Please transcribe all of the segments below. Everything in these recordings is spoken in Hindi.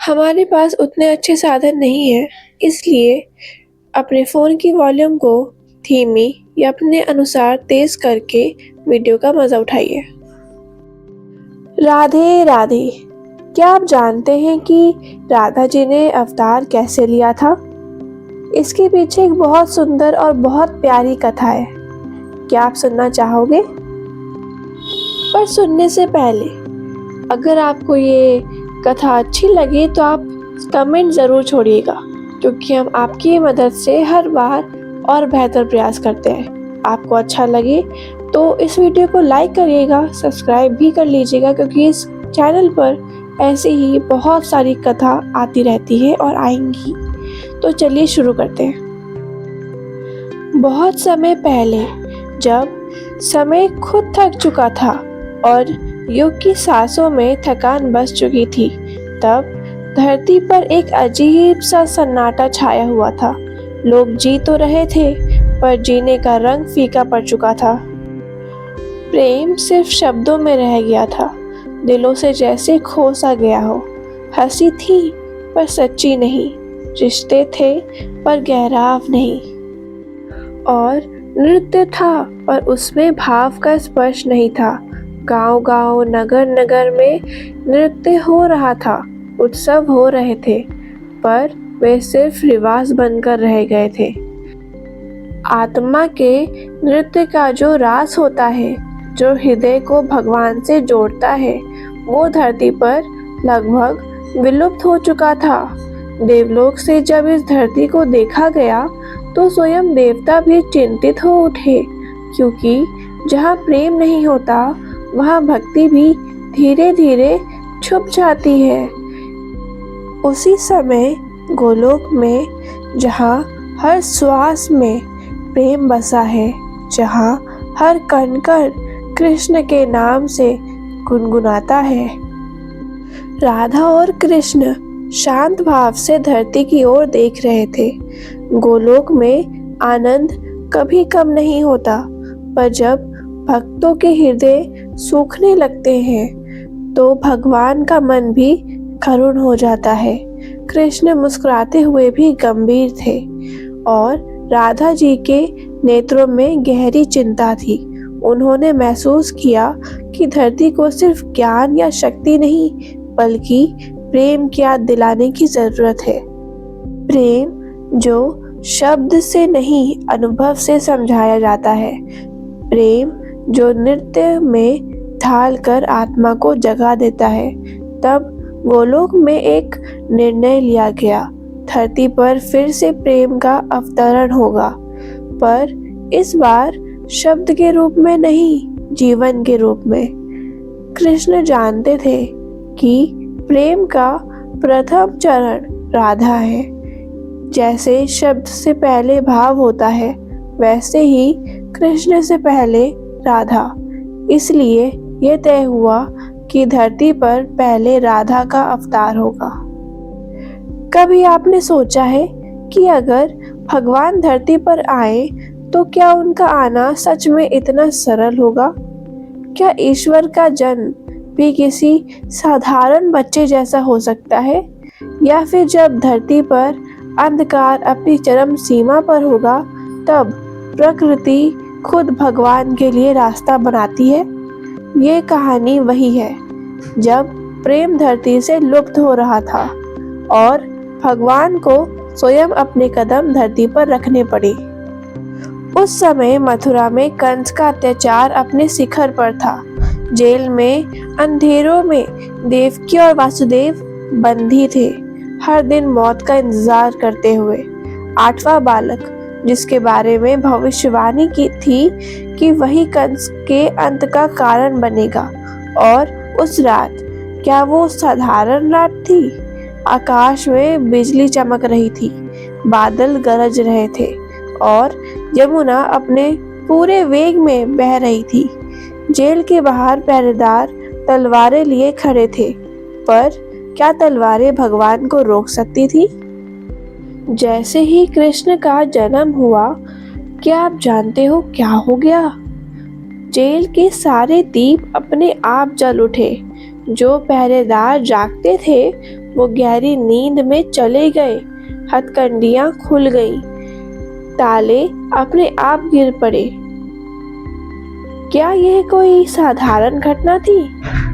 हमारे पास उतने अच्छे साधन नहीं हैं, इसलिए अपने फ़ोन की वॉल्यूम को धीमी या अपने अनुसार तेज़ करके वीडियो का मज़ा उठाइए। राधे राधे। क्या आप जानते हैं कि राधा जी ने अवतार कैसे लिया था? इसके पीछे एक बहुत सुंदर और बहुत प्यारी कथा है। क्या आप सुनना चाहोगे? पर सुनने से पहले अगर आपको ये कथा अच्छी लगे तो आप कमेंट ज़रूर छोड़िएगा, क्योंकि हम आपकी मदद से हर बार और बेहतर प्रयास करते हैं। आपको अच्छा लगे तो इस वीडियो को लाइक करिएगा, सब्सक्राइब भी कर लीजिएगा, क्योंकि इस चैनल पर ऐसी ही बहुत सारी कथा आती रहती है और आएंगी। तो चलिए शुरू करते हैं। बहुत समय पहले, जब समय खुद थक चुका था और युग की सांसों में थकान बस चुकी थी, तब धरती पर एक अजीब सा सन्नाटा छाया हुआ था। लोग जी तो रहे थे, पर जीने का रंग फीका पड़ चुका था। प्रेम सिर्फ शब्दों में रह गया था, दिलों से जैसे खो सा गया हो। हंसी थी पर सच्ची नहीं, रिश्ते थे पर गहराव नहीं, और नृत्य था पर उसमें भाव का स्पर्श नहीं था। गांव-गांव, नगर-नगर में नृत्य हो रहा था, उत्सव हो रहे थे, पर वे सिर्फ रिवाज बनकर रह गए थे। आत्मा के नृत्य का जो रास होता है, जो हृदय को भगवान से जोड़ता है, वो धरती पर लगभग विलुप्त हो चुका था। देवलोक से जब इस धरती को देखा गया तो स्वयं देवता भी चिंतित हो उठे, क्योंकि जहाँ प्रेम नहीं होता वहाँ भक्ति भी धीरे धीरे छुप जाती है। उसी समय गोलोक में, जहाँ हर श्वास में प्रेम बसा है, जहाँ हर कण-कण कृष्ण के नाम से गुनगुनाता है, राधा और कृष्ण शांत भाव से धरती की ओर देख रहे थे। गोलोक में आनंद कभी कम नहीं होता, पर जब भक्तों के हृदय सूखने लगते हैं तो भगवान का मन भी करुण हो जाता है। कृष्ण मुस्कुराते हुए भी गंभीर थे और राधा जी के नेत्रों में गहरी चिंता थी। उन्होंने महसूस किया कि धरती को सिर्फ ज्ञान या शक्ति नहीं, बल्कि प्रेम की याद दिलाने की जरूरत है। प्रेम जो शब्द से नहीं, अनुभव से समझाया जाता है। प्रेम जो नृत्य में ढाल कर आत्मा को जगा देता है। तब गोलोक में एक निर्णय लिया गया, धरती पर फिर से प्रेम का अवतरण होगा, पर इस बार शब्द के रूप में नहीं, जीवन के रूप में। कृष्ण जानते थे कि प्रेम का प्रथम चरण राधा है। जैसे शब्द से पहले भाव होता है, वैसे ही कृष्ण से पहले राधा। इसलिए यह तय हुआ कि धरती पर पहले राधा का अवतार होगा। कभी आपने सोचा है कि अगर भगवान धरती पर आए तो क्या उनका आना सच में इतना सरल होगा? क्या ईश्वर का जन्म भी किसी साधारण बच्चे जैसा हो सकता है? या फिर जब धरती पर अंधकार अपनी चरम सीमा पर होगा, तब प्रकृति खुद भगवान के लिए रास्ता बनाती है? ये कहानी वही है, जब प्रेम धरती से लुप्त हो रहा था और भगवान को स्वयं अपने कदम धरती पर रखने पड़े। उस समय मथुरा में कंस का अत्याचार अपने शिखर पर था। जेल में अंधेरों में देवकी और वासुदेव बंदी थे, हर दिन मौत का इंतजार करते हुए। आठवां बालक, जिसके बारे में भविष्यवाणी की थी कि वही कंस के अंत का कारण बनेगा, और उस रात, क्या वो साधारण रात थी? आकाश में बिजली चमक रही थी, बादल गरज रहे थे और यमुना अपने पूरे वेग में बह रही थी। जेल के बाहर पहरेदार तलवारें लिए खड़े थे, पर क्या तलवारें भगवान को रोक सकती थी? जैसे ही कृष्ण का जन्म हुआ, क्या आप जानते हो क्या हो गया? जेल के सारे दीप अपने आप जल उठे। जो पहरेदार जागते थे वो गहरी नींद में चले गए। हथकंडियां खुल गईं, ताले अपने आप गिर पड़े। क्या यह कोई साधारण घटना थी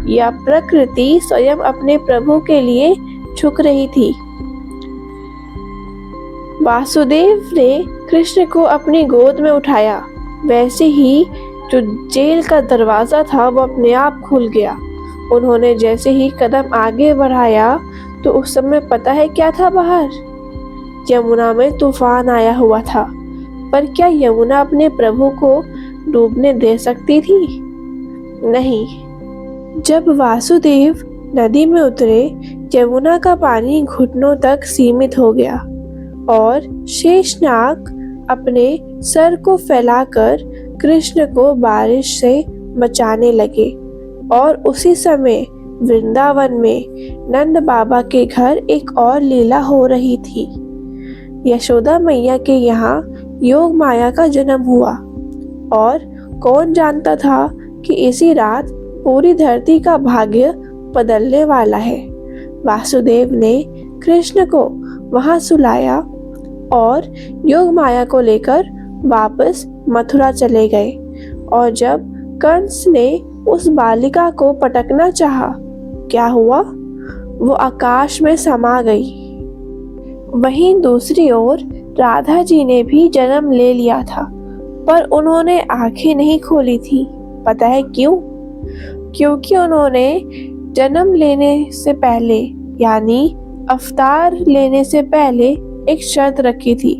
या प्रकृति स्वयं अपने प्रभु के लिए झुक रही थी? वासुदेव ने कृष्ण को अपनी गोद में उठाया। वैसे ही जो जेल का दरवाजा था वो अपने आप खुल गया। उन्होंने जैसे ही कदम आगे बढ़ाया तो उस समय पता है क्या था बाहर? यमुना में तूफान आया हुआ था। पर क्या यमुना अपने प्रभु को डूबने दे सकती थी? नहीं। जब वासुदेव नदी में उतरे, यमुना का पानी घुटनों तक सीमित हो गया और शेषनाग अपने सर को फैलाकर कृष्ण को बारिश से बचाने लगे। और उसी समय वृंदावन में नंद बाबा के घर एक और लीला हो रही थी। यशोदा मैया के यहाँ योग माया का जन्म हुआ और कौन जानता था कि इसी रात पूरी धरती का भाग्य बदलने वाला है। वासुदेव ने कृष्ण को वहां सुलाया और योग माया को लेकर वापस मथुरा चले गए। और जब कंस ने उस बालिका को पटकना चाहा, क्या हुआ? वो आकाश में समा गई। वहीं दूसरी ओर राधा जी ने भी जन्म ले लिया था, पर उन्होंने आंखें नहीं खोली थी। पता है क्यों? क्योंकि उन्होंने जन्म लेने से पहले यानी अवतार लेने से पहले एक शर्त रखी थी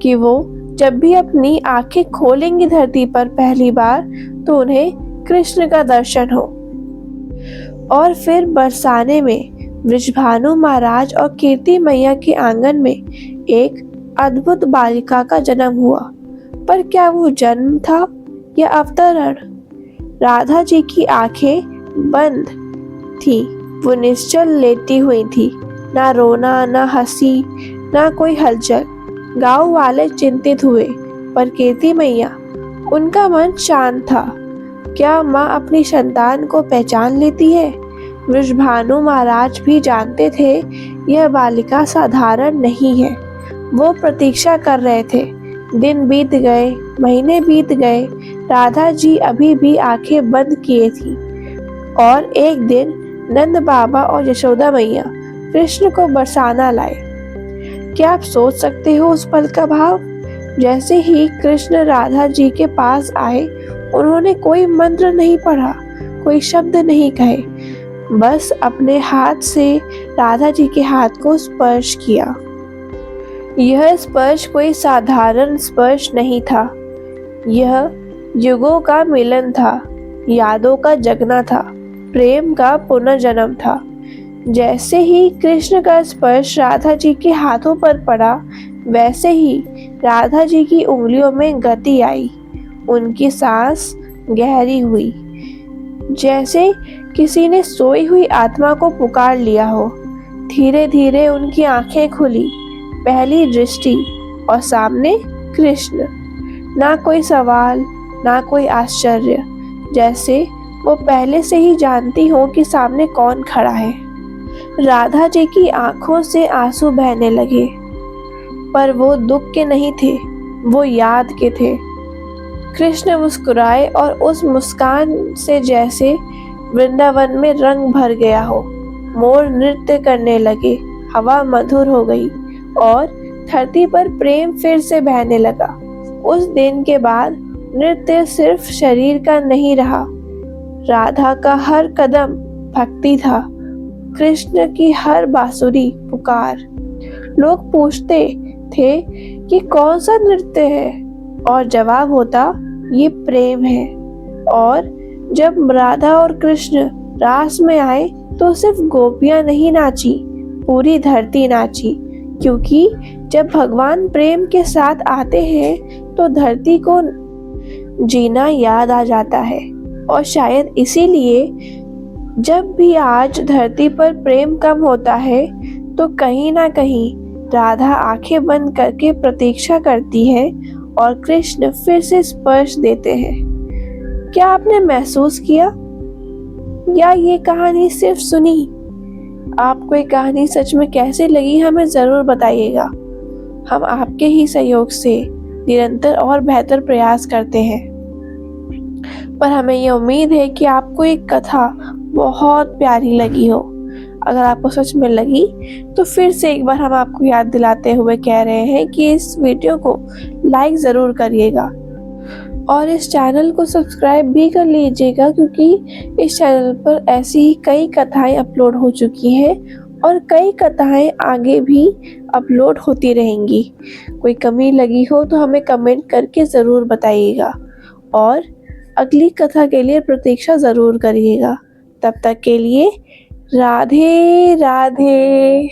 कि वो जब भी अपनी आंखें खोलेंगी धरती पर पहली बार तो उन्हें कृष्ण का दर्शन हो। और फिर बरसाने में वृषभानु महाराज और कीर्ति मैया के आंगन में एक अद्भुत बालिका का जन्म हुआ। पर क्या वो जन्म था या अवतरण? राधा जी की आंखें बंद थी। वो निश्चल लेटी हुई थी, ना रोना, ना हंसी, ना कोई हलचल। गांव वाले चिंतित हुए, पर कीर्ति मैया, उनका मन शांत था। क्या माँ अपनी संतान को पहचान लेती है? वृषभानु महाराज भी जानते थे यह बालिका साधारण नहीं है। वो प्रतीक्षा कर रहे थे। दिन बीत गए, महीने बीत गए। राधा जी अभी भी आंखें बंद किए थी। और एक दिन नंद बाबा और यशोदा मैया कृष्ण को बरसाना लाए। क्या आप सोच सकते हो उस पल का भाव? जैसे ही कृष्ण राधा जी के पास आए, उन्होंने कोई मंत्र नहीं पढ़ा, कोई शब्द नहीं कहे, बस अपने हाथ से राधा जी के हाथ को स्पर्श किया। यह स्पर्श कोई साधारण स्पर्श नहीं था। यह युगों का मिलन था, यादों का जगना था, प्रेम का पुनर्जन्म था। जैसे ही कृष्ण का स्पर्श राधा जी के हाथों पर पड़ा, वैसे ही राधा जी की उंगलियों में गति आई। उनकी सांस गहरी हुई, जैसे किसी ने सोई हुई आत्मा को पुकार लिया हो। धीरे धीरे उनकी आंखें खुली। पहली दृष्टि और सामने कृष्ण। ना कोई सवाल, ना कोई आश्चर्य, जैसे वो पहले से ही जानती हो कि सामने कौन खड़ा है। राधा जी की आंखों से आंसू बहने लगे, पर वो दुख के नहीं थे, वो याद के थे। कृष्ण मुस्कुराए और उस मुस्कान से जैसे वृंदावन में रंग भर गया हो। मोर नृत्य करने लगे, हवा मधुर हो गई और धरती पर प्रेम फिर से बहने लगा। उस दिन के बाद नृत्य सिर्फ शरीर का नहीं रहा, राधा का हर कदम भक्ति था, कृष्ण की हर बांसुरी पुकार। लोग पूछते थे कि कौन सा नृत्य है, और जवाब होता, ये प्रेम है। और जब राधा और कृष्ण रास में आए तो सिर्फ गोपियां नहीं नाची, पूरी धरती नाची। क्योंकि जब भगवान प्रेम के साथ आते हैं तो धरती को जीना याद आ जाता है। और शायद इसीलिए जब भी आज धरती पर प्रेम कम होता है तो कहीं ना कहीं राधा आंखें बंद करके प्रतीक्षा करती है और कृष्ण फिर से स्पर्श देते हैं। क्या आपने महसूस किया या ये कहानी सिर्फ सुनी? आपको ये कहानी सच में कैसी लगी हमें ज़रूर बताइएगा। हम आपके ही सहयोग से निरंतर और बेहतर प्रयास करते हैं। पर हमें ये उम्मीद है कि आपको ये कथा बहुत प्यारी लगी हो। अगर आपको सच में लगी तो फिर से एक बार हम आपको याद दिलाते हुए कह रहे हैं कि इस वीडियो को लाइक ज़रूर करिएगा और इस चैनल को सब्सक्राइब भी कर लीजिएगा, क्योंकि इस चैनल पर ऐसी ही कई कथाएं अपलोड हो चुकी हैं और कई कथाएं आगे भी अपलोड होती रहेंगी। कोई कमी लगी हो तो हमें कमेंट करके ज़रूर बताइएगा और अगली कथा के लिए प्रतीक्षा ज़रूर करिएगा। तब तक के लिए राधे राधे।